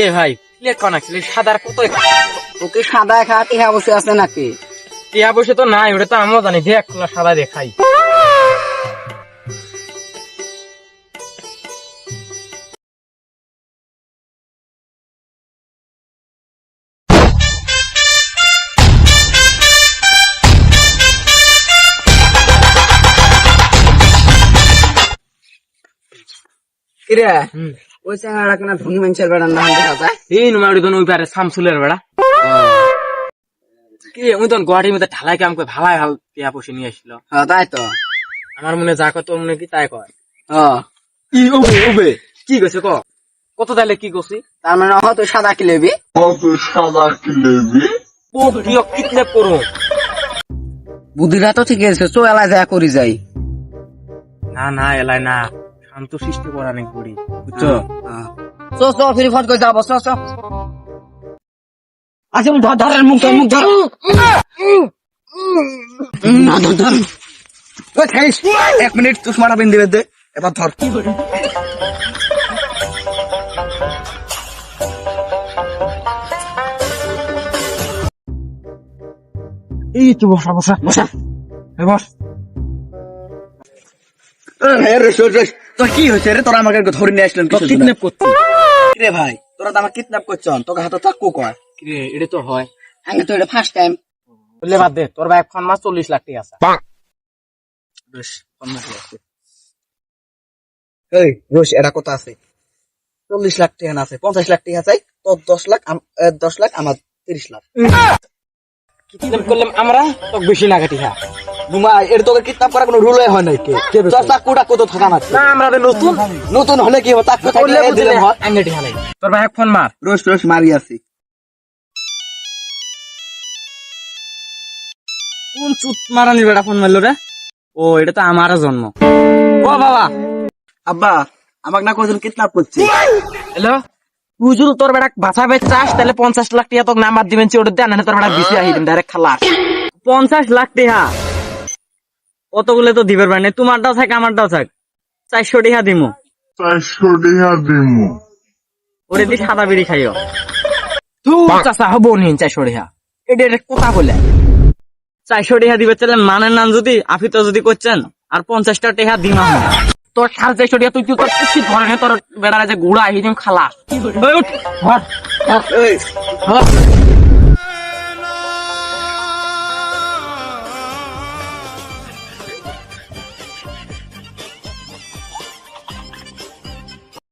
এ ভাই প্লেট কনা ছিল সাদার কত ওকে সাদা খা টিহা বসে আছে নাকি? টিয়া বসে তো নাই, ওটা তো আমিও জানি। দেখ না সাদা দেখাই। কিরে ওই চেহারা কেনা ধনী মানুষের বেড়ার নাম দেখা যায়। এই নুমাড়ি তো ওই পারে শামসুলের বেড়া। কি ওই তো গুয়াহাটির মধ্যে ঢালাই কাম করে ভালাই ভাল টিয়া বসে নিয়ে আসছিল। হ্যাঁ তাই তো। আমার মনে যা কত মনে কি তাই কয়। হ্যাঁ ই ওবে ওবে কি কইছে ক কত তাইলে কি কইছি? তার মানে হয়তো সাদা কি লেবি? ও প্রিয় কিডন্যাপ করো। বুদ্ধিটা তো ঠিক আছে, চো এলা যা করি যাই। না না এলাই না, শান্ত সৃষ্টি করা নেই করি বুঝছো। চো চো ফিরি ফট করে যাবো, চো চো। আচ্ছা ধর ধর মুখ ধর মুখ ধর। না ধর ধর। ওই খাইস 1 মিনিট চশমাটা বিন দিবে দে, এবার ধর। এই তো বসা বসা বসা বস। তোর কি হয়েছে রে? তোরা আমাকে ধরে নিয়ে আসলেন কিডন্যাপ করছি রে ভাই? তোরা তো আমার কিডন্যাপ করছন, তোকে হাতে চাকু কয়। রে, এটা তো হয়। আমি তো এটা ফার্স্ট টাইম। বললে বাদ দে, তোর ভাই ফোন মাস 40 লাখ টাকা আছে। বেশ ফোন মাস আছে। এই রোশ এটা কত আছে? 40 লাখ টাকা আছে, 50 লাখ টাকা চাই তোর। 10 লাখ 10 লাখ আমার 30 লাখ। কিডন্যাপ করলাম আমরা তো বেশি না কাটি। হ্যাঁ বুমা এর তোকে কিডন্যাপ করা কোনো রুলই হয় নাই। কে চাকুটা কত থাকা না? না আমরা তো নতুন নতুন হলে কি হবে? চাকু করলে থাকলে দিলে হয়। আঙ্গেটি হালাই। তোর ভাই ফোন মার। রোশ রোশ মারি আছি। কোন চুত মারানি বেড়া ফোন মারলো রে? ও এটা তো আমারও জন্ম। ও বাবা আব্বা আমাকে না কয়জন কিডন্যাপ করছে। হ্যালো, তুই যদি তোর বেড়া বাঁচাবে চাস তাহলে 50 লাখ টাকা তোকে নাম্বার দিবেন, ওটা দেন না তোর বেড়া বিসি আহিম ডাইরেক্ট খালাস। 50 লাখ টাকা কতগুলো তো দিবের পারে, তোমারটাও থাক আমারটাও থাক। 400 টাকা দিমু। ওরে দি সাদা বিড়ি খাইও। তুই চাচা হবো নি 400 টাকা? এটা কথা বলে 400 টাকা দিবে চলে মানের নাম যদি আপনি তো যদি করছেন আর 50টা টাকা দিমা তোর 450 টাকা তুই তোর কিছু ধরে নে, তোর বেড়া যে গুড়া আহিম খালাস। ওই উঠ, ধর, ধর, এই ধর।